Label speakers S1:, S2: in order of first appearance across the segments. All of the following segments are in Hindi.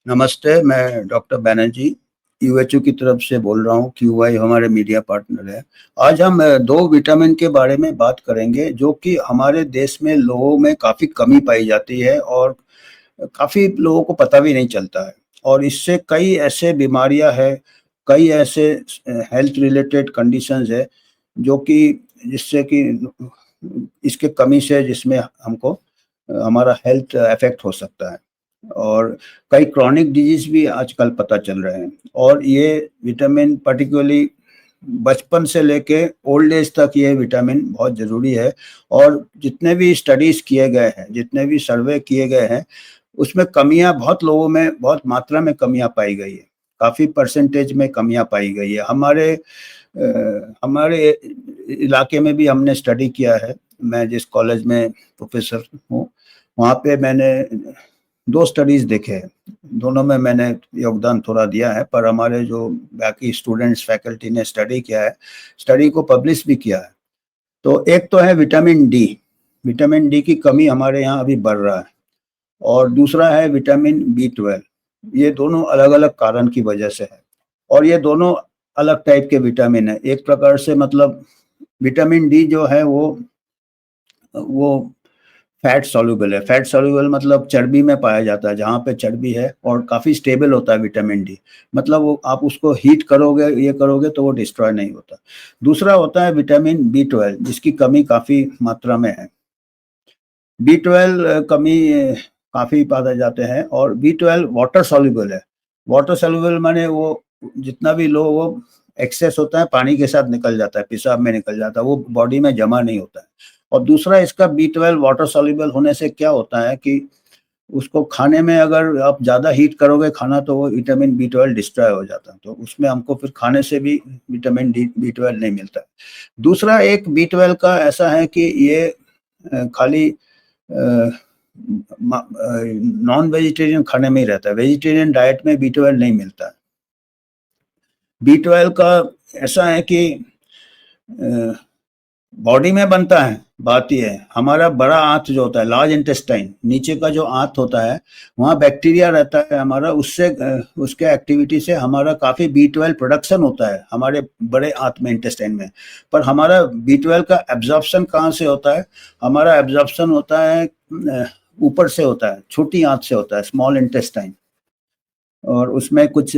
S1: नमस्ते, मैं डॉक्टर बैनर्जी यूएचओ की तरफ से बोल रहा हूँ। क्यूआई हमारे मीडिया पार्टनर है। आज हम 2 विटामिन के बारे में बात करेंगे जो कि हमारे देश में लोगों में काफ़ी कमी पाई जाती है और काफ़ी लोगों को पता भी नहीं चलता है। और इससे कई ऐसे बीमारियाँ हैं, कई ऐसे हेल्थ रिलेटेड कंडीशंस है जो कि जिससे कि इसके कमी से जिसमें हमको हमारा हेल्थ अफ़ेक्ट हो सकता है। और कई क्रॉनिक डिजीज़ भी आजकल पता चल रहे हैं और ये विटामिन पर्टिकुलरली बचपन से लेके ओल्ड एज तक ये विटामिन बहुत ज़रूरी है। और जितने भी स्टडीज़ किए गए हैं, जितने भी सर्वे किए गए हैं, उसमें कमियाँ बहुत लोगों में बहुत मात्रा में कमियाँ पाई गई है। काफ़ी परसेंटेज में कमियाँ पाई गई है। हमारे इलाके में भी हमने स्टडी किया है। मैं जिस कॉलेज में प्रोफ़ेसर हूँ, वहाँ पे मैंने 2 स्टडीज़ देखे हैं। दोनों में मैंने योगदान थोड़ा दिया है, पर हमारे जो बाकी स्टूडेंट्स, फैकल्टी ने स्टडी किया है, स्टडी को पब्लिश भी किया है। तो एक तो है विटामिन डी। विटामिन डी की कमी हमारे यहाँ अभी बढ़ रहा है और दूसरा है विटामिन बी12। ये दोनों अलग-अलग कारण की वजह से है और ये दोनों अलग टाइप के विटामिन हैं। एक प्रकार से मतलब विटामिन डी जो है वो फैट सॉल्युबल है। फैट सॉल्युबल मतलब चर्बी में पाया जाता है, जहाँ पे चर्बी है और काफ़ी स्टेबल होता है विटामिन डी। मतलब वो आप उसको हीट करोगे, ये करोगे तो वो डिस्ट्रॉय नहीं होता। दूसरा होता है विटामिन बी12 जिसकी कमी काफ़ी मात्रा में है। बी12 कमी काफ़ी पाए जाते हैं और बी12 वाटर सॉल्युबल है। वाटर सॉल्युबल माने वो जितना भी लो वो एक्सेस होता है, पानी के साथ निकल जाता है, पेशाब में निकल जाता है, वो बॉडी में जमा नहीं होता है। और दूसरा इसका बी12 वाटर सॉल्युबल होने से क्या होता है कि उसको खाने में अगर आप ज़्यादा हीट करोगे खाना तो वो विटामिन बी12 डिस्ट्रॉय हो जाता है। तो उसमें हमको फिर खाने से भी विटामिन डी बी12 नहीं मिलता है। दूसरा एक बी12 का ऐसा है कि ये खाली नॉन वेजिटेरियन खाने में ही रहता है। वेजिटेरियन डाइट में बी12 नहीं मिलता है। बी12 का ऐसा है कि अ, बॉडी में बनता है, बात ये है, हमारा बड़ा आँत जो होता है लार्ज इंटेस्टाइन, नीचे का जो आँत होता है, वहाँ बैक्टीरिया रहता है हमारा, उससे उसके एक्टिविटी से हमारा काफ़ी बी12 प्रोडक्शन होता है हमारे बड़े आँत में, इंटेस्टाइन में। पर हमारा बी12 का एब्ज़ॉर्प्शन कहाँ से होता है? हमारा एब्ज़ॉर्प्शन होता है ऊपर से होता है, छोटी आँत से होता है, स्मॉल इंटेस्टाइन। और उसमें कुछ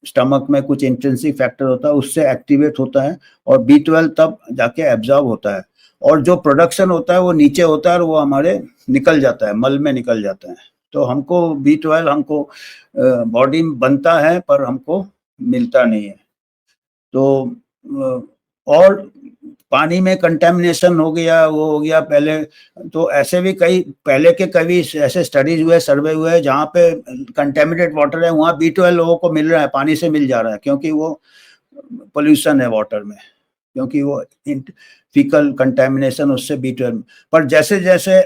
S1: स्टमक में कुछ इंट्रिंसिक फैक्टर होता है, उससे एक्टिवेट होता है और बी12 तब जाके एब्ज़ॉर्ब होता है। और जो प्रोडक्शन होता है वो नीचे होता है और वो हमारे निकल जाता है, मल में निकल जाता है। तो हमको बी12 हमको बॉडी में बनता है पर हमको मिलता नहीं है। तो और पानी में कंटामिनेशन हो गया, वो हो गया पहले। तो ऐसे भी कई पहले के कई ऐसे स्टडीज़ हुए, सर्वे हुए जहाँ पे कंटामिनेटेड वाटर है, वहाँ बी12 लोगों को मिल रहा है, पानी से मिल जा रहा है क्योंकि वो पॉल्यूशन है वाटर में, क्योंकि वो इंट फीकल कंटामिनेशन उससे बी12। पर जैसे-जैसे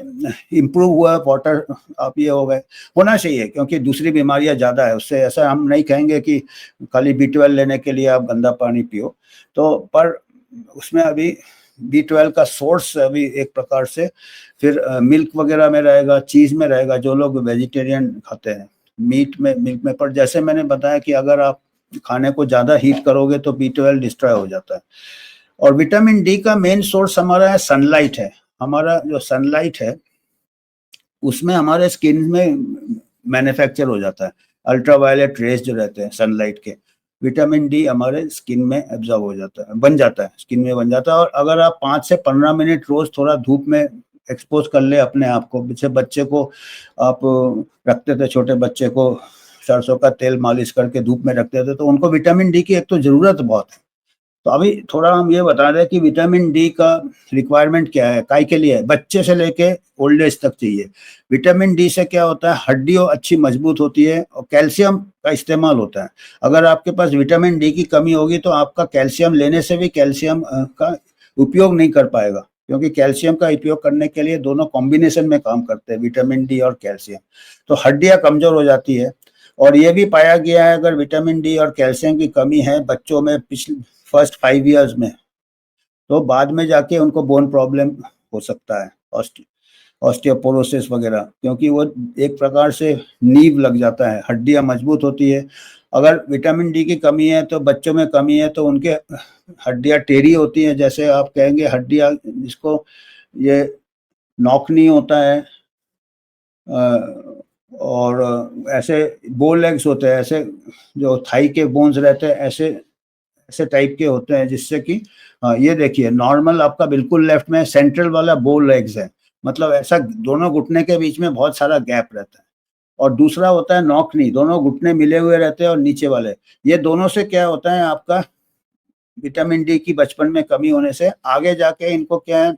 S1: इम्प्रूव हुआ वाटर, अब ये हो गए, होना चाहिए क्योंकि दूसरी बीमारियाँ ज़्यादा है उससे। ऐसा हम नहीं कहेंगे कि खाली बी12 लेने के लिए आप गंदा पानी पियो। तो पर उसमें अभी बी12 का सोर्स अभी एक प्रकार से फिर मिल्क वगैरह में रहेगा, चीज़ में रहेगा, जो लोग वेजिटेरियन खाते हैं, मीट में, मिल्क में। पर जैसे मैंने बताया कि अगर आप खाने को ज़्यादा हीट करोगे तो बी12 डिस्ट्रॉय हो जाता है। और विटामिन डी का मेन सोर्स हमारा है सनलाइट है। हमारा जो सनलाइट है, उसमें हमारे स्किन में मैन्युफैक्चर हो जाता है। अल्ट्रावायलेट रेज़ जो रहते हैं सनलाइट के, विटामिन डी हमारे स्किन में एब्ज़ॉर्ब हो जाता है, बन जाता है, स्किन में बन जाता है। और अगर आप 5 से 15 मिनट रोज़ थोड़ा धूप में एक्सपोज़ कर लें अपने आप को, जैसे बच्चे को आप रखते थे, छोटे बच्चे को सरसों का तेल मालिश करके धूप में रखते थे, तो उनको विटामिन डी की एक तो ज़रूरत बहुत है। तो अभी थोड़ा हम ये बता रहे हैं कि विटामिन डी का रिक्वायरमेंट क्या है, काय के लिए है? बच्चे से लेके ओल्ड एज तक चाहिए। विटामिन डी से क्या होता है, हड्डियाँ अच्छी मजबूत होती है और कैल्शियम का इस्तेमाल होता है। अगर आपके पास विटामिन डी की कमी होगी तो आपका कैल्शियम लेने से भी कैल्शियम का उपयोग नहीं कर पाएगा, क्योंकि कैल्शियम का उपयोग करने के लिए दोनों कॉम्बिनेशन में काम करते हैं, विटामिन डी और कैल्शियम। तो हड्डियाँ कमज़ोर हो जाती है। और ये भी पाया गया है अगर विटामिन डी और कैल्शियम की कमी है बच्चों में पिछले फर्स्ट 5 इयर्स में, तो बाद में जाके उनको बोन प्रॉब्लम हो सकता है। ऑस्टियोपोरोसिस वगैरह, क्योंकि वो एक प्रकार से नींव लग जाता है, हड्डियां मजबूत होती है। अगर विटामिन डी की कमी है तो बच्चों में कमी है तो उनके हड्डियां टेढ़ी होती हैं, जैसे आप कहेंगे हड्डियां, जिसको ये नौकनी होता है, और ऐसे बो लेग्स होते हैं, ऐसे जो थाई के बोन्स रहते हैं, ऐसे ऐसे टाइप के होते हैं, जिससे कि ये देखिए नॉर्मल आपका बिल्कुल लेफ्ट में सेंट्रल वाला बो लेग्स है, मतलब ऐसा दोनों घुटने के बीच में बहुत सारा गैप रहता है। और दूसरा होता है नॉकनी, दोनों घुटने मिले हुए रहते हैं और नीचे वाले, ये दोनों से क्या होता है, आपका विटामिन डी की बचपन में कमी होने से आगे जाके इनको क्या है,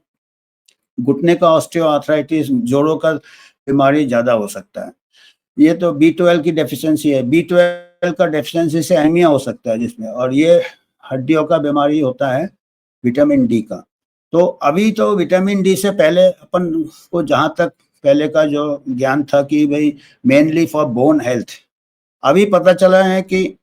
S1: घुटने का ऑस्टियोआर्थराइटिस, जोड़ों का बीमारी ज़्यादा हो सकता है। ये तो B12 की डेफिशिएंसी है, B12 का डेफिशिएंसी से एनीमिया हो सकता है जिसमें, और ये हड्डियों का बीमारी होता है विटामिन डी का। तो अभी तो विटामिन डी से पहले अपन को जहाँ तक पहले का जो ज्ञान था कि भाई मेनली फॉर बोन हेल्थ, अभी पता चला है कि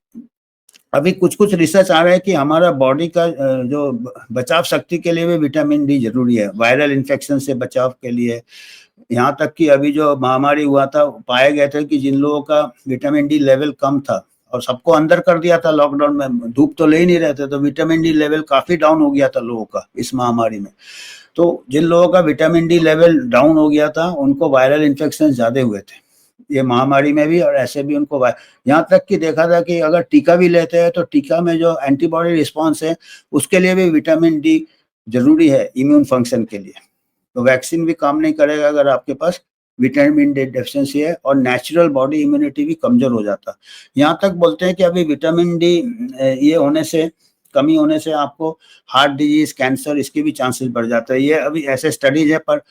S1: अभी कुछ-कुछ रिसर्च आ रहा है कि हमारा बॉडी का जो बचाव शक्ति के लिए भी विटामिन डी ज़रूरी है, वायरल इन्फेक्शन से बचाव के लिए। यहाँ तक कि अभी जो महामारी हुआ था, पाए गए थे कि जिन लोगों का विटामिन डी लेवल कम था और सबको अंदर कर दिया था लॉकडाउन में, धूप तो ले ही नहीं रहे थे, तो विटामिन डी लेवल काफ़ी डाउन हो गया था लोगों का इस महामारी में। तो जिन लोगों का विटामिन डी लेवल डाउन हो गया था, उनको वायरल इन्फेक्शन ज़्यादा हुए थे, ये महामारी में भी और ऐसे भी उनको यहाँ तक कि देखा था कि अगर टीका भी लेते हैं तो टीका में जो एंटीबॉडी रिस्पॉन्स है, उसके लिए भी विटामिन डी जरूरी है इम्यून फंक्शन के लिए। तो वैक्सीन भी काम नहीं करेगा अगर आपके पास विटामिन डी डेफिशिएंसी है, और नेचुरल बॉडी इम्यूनिटी भी कमजोर हो जाता। यहाँ तक बोलते हैं कि अभी विटामिन डी ये होने से, कमी होने से आपको हार्ट डिजीज, कैंसर, इसके भी चांसेस बढ़ जाते हैं। ये अभी ऐसे स्टडीज है, पर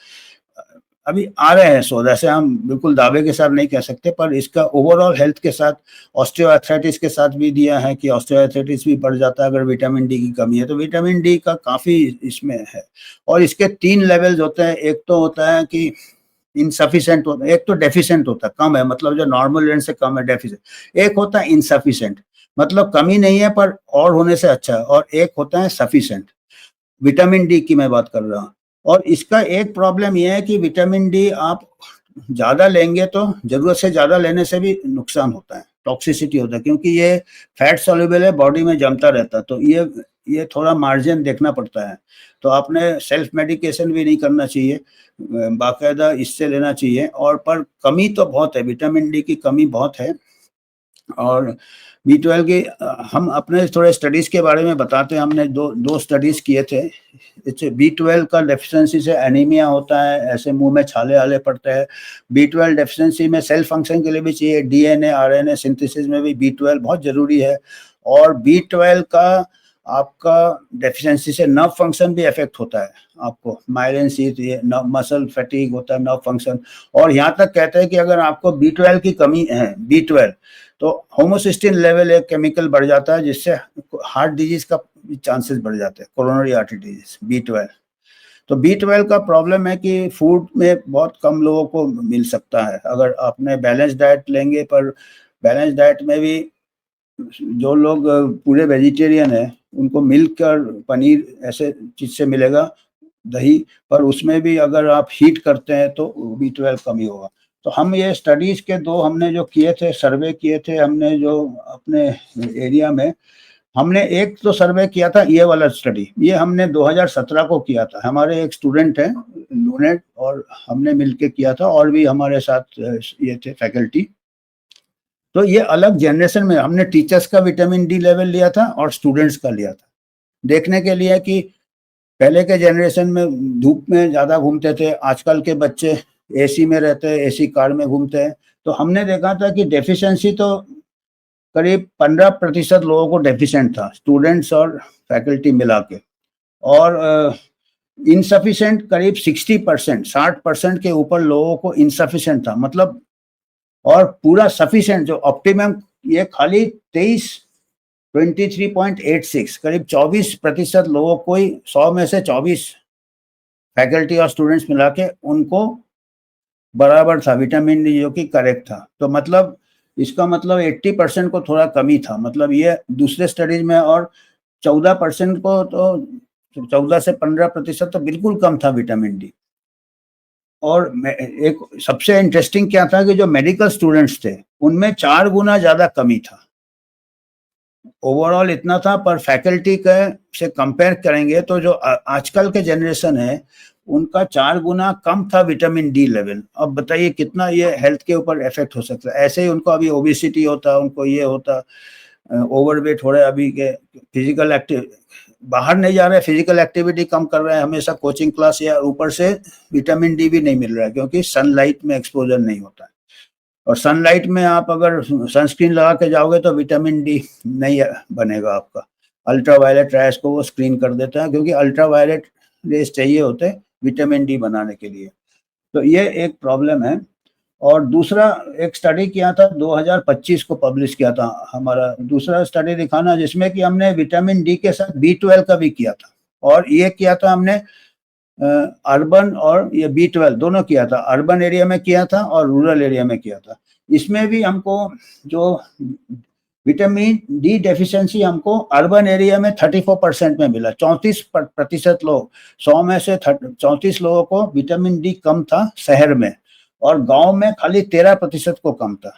S1: अभी आ रहे हैं शोध, ऐसे हम बिल्कुल दावे के साथ नहीं कह सकते, पर इसका ओवरऑल हेल्थ के साथ, ऑस्टियोआर्थराइटिस के साथ भी दिया है कि ऑस्टियोआर्थराइटिस भी बढ़ जाता है अगर विटामिन डी की कमी है। तो विटामिन डी का काफ़ी इसमें है, और इसके 3 लेवल्स होते हैं। एक तो होता है कि इनसफिशिएंट होता है, एक तो डेफिशिएंट होता है, कम है, मतलब जो नॉर्मल रेंज से कम है, डेफिशिएंट। एक होता है इनसफिशिएंट, मतलब कमी नहीं है पर और होने से अच्छा है, और एक होता है सफिशिएंट। विटामिन डी की मैं बात कर रहा हूँ। और इसका एक प्रॉब्लम यह है कि विटामिन डी आप ज़्यादा लेंगे तो ज़रूरत से ज़्यादा लेने से भी नुकसान होता है, टॉक्सिसिटी होता है, क्योंकि ये फैट सॉल्युबल है, बॉडी में जमता रहता है, तो ये थोड़ा मार्जिन देखना पड़ता है। तो आपने सेल्फ मेडिकेशन भी नहीं करना चाहिए, बाकायदा इससे लेना चाहिए। और पर कमी तो बहुत है, विटामिन डी की कमी बहुत है। और B12 की हम अपने थोड़े स्टडीज़ के बारे में बताते हैं। हमने दो स्टडीज़ किए थे। इससे B12 का डेफिशिएंसी से एनीमिया होता है, ऐसे मुंह में छाले आले पड़ते हैं। B12 डेफिशिएंसी में सेल फंक्शन के लिए भी चाहिए, DNA RNA सिंथेसिस में भी B12 बहुत ज़रूरी है। और B12 का आपका डेफिशिएंसी से नर्व फंक्शन भी अफेक्ट होता है, आपको माइलिन शीथ, ये मसल फैटिग होता है, नर्व फंक्शन। और यहाँ तक कहते हैं कि अगर आपको B12 की कमी है, B12, तो होमोसिस्टिन लेवल एक केमिकल बढ़ जाता है, जिससे हार्ट डिजीज का चांसेस बढ़ जाते हैं, कोरोनरी आर्टरी डिजीज, B12। तो B12 का प्रॉब्लम है कि फूड में बहुत कम लोगों को मिल सकता है अगर आपने बैलेंस डाइट लेंगे। पर बैलेंस डाइट में भी जो लोग पूरे वेजिटेरियन है, उनको मिल्क और पनीर ऐसे चीज से मिलेगा, दही, पर उसमें भी अगर आप हीट करते हैं तो B12 कमी होगा। तो हम ये स्टडीज के दो हमने जो किए थे, सर्वे किए थे हमने जो अपने एरिया में, हमने एक तो सर्वे किया था, ये वाला स्टडी, ये हमने 2017 को किया था। हमारे एक स्टूडेंट हैं लूनेट, और हमने मिलके किया था, और भी हमारे साथ ये थे फैकल्टी। तो ये अलग जनरेशन में हमने टीचर्स का विटामिन डी लेवल लिया था और स्टूडेंट्स का लिया था, देखने के लिए कि पहले के जनरेशन में धूप में ज़्यादा घूमते थे, आजकल के बच्चे एसी में रहते हैं, एसी कार में घूमते हैं। तो हमने देखा था कि डेफिशिएंसी तो करीब 15% लोगों को डेफिशिएंट था, स्टूडेंट्स और फैकल्टी मिला के। और इनसफिशिएंट करीब 60%, 60% के ऊपर लोगों को इनसफिशिएंट था, मतलब। और पूरा सफिशिएंट जो ऑप्टिमम, ये खाली 23.86, करीब 24% लोगों को ही, 100 में से 24 फैकल्टी और स्टूडेंट्स मिला के उनको बराबर था विटामिन डी, जो कि करेक्ट था। तो मतलब इसका मतलब 80% को थोड़ा कमी था, मतलब ये दूसरे स्टडीज में। और 14% को तो, 14 से 15% तो बिल्कुल कम था विटामिन डी। और एक सबसे इंटरेस्टिंग क्या था कि जो मेडिकल स्टूडेंट्स थे उनमें 4 गुना ज्यादा कमी था। ओवरऑल इतना था, पर फैकल्टी के से कंपेयर करेंगे तो जो आजकल के जनरेशन है उनका 4 गुना कम था विटामिन डी लेवल। अब बताइए कितना ये हेल्थ के ऊपर इफेक्ट हो सकता है। ऐसे ही उनको अभी ओबेसिटी होता, उनको ये होता, ओवरवेट हो रहे हैं अभी के, फिजिकल एक्टिव बाहर नहीं जा रहे, फिजिकल एक्टिविटी कम कर रहे हैं, हमेशा कोचिंग क्लास, या ऊपर से विटामिन डी भी नहीं मिल रहा है क्योंकि सनलाइट में एक्सपोजर नहीं होता है। और सनलाइट में आप अगर सनस्क्रीन लगा के जाओगे तो विटामिन डी नहीं बनेगा आपका। अल्ट्रावायलेट रेस को वो स्क्रीन कर देता है, क्योंकि अल्ट्रावायलेट रेस चाहिए होते विटामिन डी बनाने के लिए। तो ये एक प्रॉब्लम है। और दूसरा एक स्टडी किया था 2025 को पब्लिश किया था हमारा दूसरा स्टडी दिखाना, जिसमें कि हमने विटामिन डी के साथ B12 का भी किया था। और ये किया था हमने अर्बन और ये B12 दोनों किया था, अर्बन एरिया में किया था और रूरल एरिया में किया था। इसमें भी हमको जो विटामिन डी डेफिशिएंसी हमको अर्बन एरिया में 34% में मिला। 34% लोग, 100 में से 34 लोगों को विटामिन डी कम था शहर में, और गांव में खाली 13% को कम था,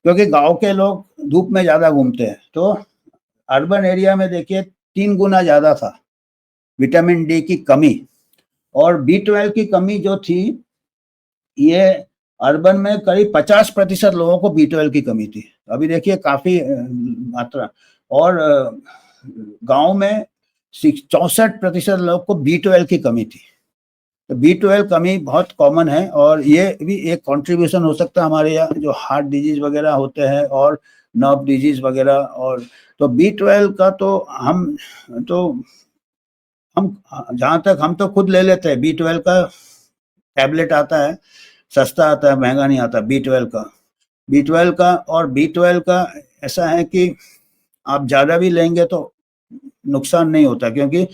S1: क्योंकि गांव के लोग धूप में ज्यादा घूमते हैं। तो अर्बन एरिया में देखिए 3 गुना ज्यादा था विटामिन डी की कमी। और B12 की कमी जो थी, ये अर्बन में करीब 50% लोगों को B12 की कमी थी। अभी देखिए काफी मात्रा। और गांव में 64% लोगों को B12 की कमी थी। तो B12 कमी बहुत कॉमन है, और ये भी एक कंट्रीब्यूशन हो सकता है हमारे यहाँ जो हार्ट डिजीज वगैरह होते हैं और नर्व डिजीज वगैरह। और तो B12 का तो हम जहाँ तक हम तो खुद ले लेते हैं। B12 का टैबलेट आता है, सस्ता आता है, महंगा नहीं आता। B12 का और B12 का ऐसा है कि आप ज़्यादा भी लेंगे तो नुकसान नहीं होता, क्योंकि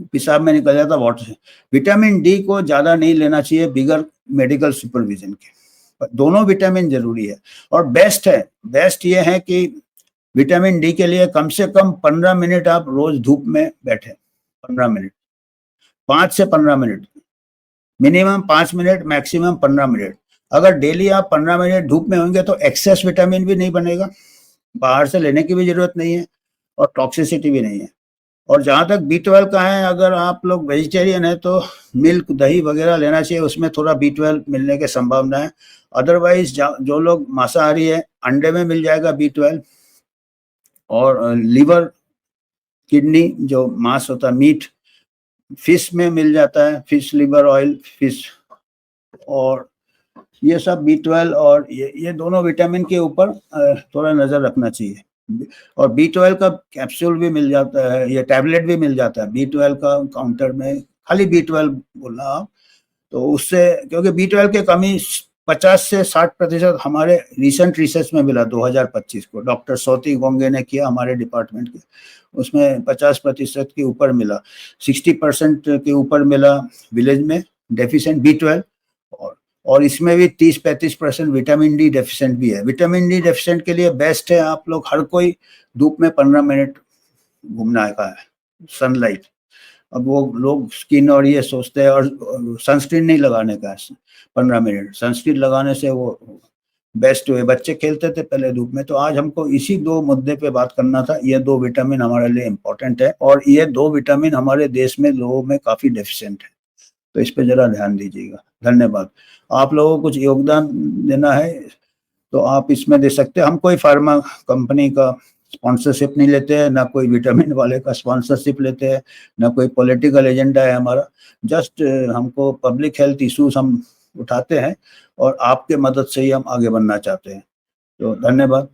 S1: पेशाब में निकल जाता वाटर से। विटामिन डी को ज़्यादा नहीं लेना चाहिए बिगर मेडिकल सुपरविजन के। दोनों विटामिन जरूरी है, और बेस्ट ये है कि विटामिन डी के लिए कम से कम 15 मिनट आप रोज धूप में बैठे। 15 मिनट, 5 से 15 minute, minimum 5 minute, maximum 15 minute. अगर डेली आप 15 मिनट धूप में होंगे तो एक्सेस विटामिन भी नहीं बनेगा, बाहर से लेने की भी जरूरत नहीं है, और टॉक्सिसिटी भी नहीं है। और जहाँ तक B12 का है, अगर आप लोग वेजिटेरियन है तो मिल्क, दही वगैरह लेना चाहिए, उसमें थोड़ा B12 मिलने की संभावना है। अदरवाइज जो लोग मांसाहारी है, अंडे में मिल जाएगा B12, और लीवर, किडनी जो मांस होता है, मीट, फिश में मिल जाता है, फिश लिवर ऑयल, फिश। और ये सब B12 और ये दोनों विटामिन के ऊपर थोड़ा नजर रखना चाहिए। और B12 का कैप्सूल भी मिल जाता है, ये टैबलेट भी मिल जाता है B12 का काउंटर में, खाली B12 बोलना आप। तो उससे, क्योंकि B12 की कमी 50 से 60% हमारे रिसेंट रिसर्च में मिला 2025 को, डॉक्टर सोती गोंगे ने किया हमारे डिपार्टमेंट के, उसमें 50% के ऊपर मिला, 60% के ऊपर मिला विलेज में डेफिशिएंट B12। और इसमें भी 30-35% विटामिन डी डेफिशिएंट भी है। विटामिन डी डेफिशिएंट के लिए बेस्ट है आप लोग हर कोई धूप में 15 मिनट घूमना का है, सनलाइट। अब वो लोग स्किन और ये सोचते हैं, और सनस्क्रीन नहीं लगाने का है 15 मिनट। सनस्क्रीन लगाने से वो बेस्ट हुए। बच्चे खेलते थे पहले धूप में। तो आज हमको इसी 2 मुद्दे पे बात करना था। ये 2 विटामिन हमारे लिए इम्पोर्टेंट है, और ये 2 विटामिन हमारे देश में लोगों में काफी डेफिशिएंट है, तो इस पे जरा ध्यान दीजिएगा। धन्यवाद। आप लोगों को कुछ योगदान देना है तो आप इसमें दे सकते हैं। हम कोई फार्मा कंपनी का स्पॉन्सरशिप नहीं लेते हैं, ना कोई विटामिन वाले का स्पॉन्सरशिप लेते हैं, ना कोई पॉलिटिकल एजेंडा है हमारा। जस्ट हमको पब्लिक हेल्थ इश्यूज हम उठाते हैं, और आपके मदद से ही हम आगे बढ़ना चाहते हैं। तो धन्यवाद।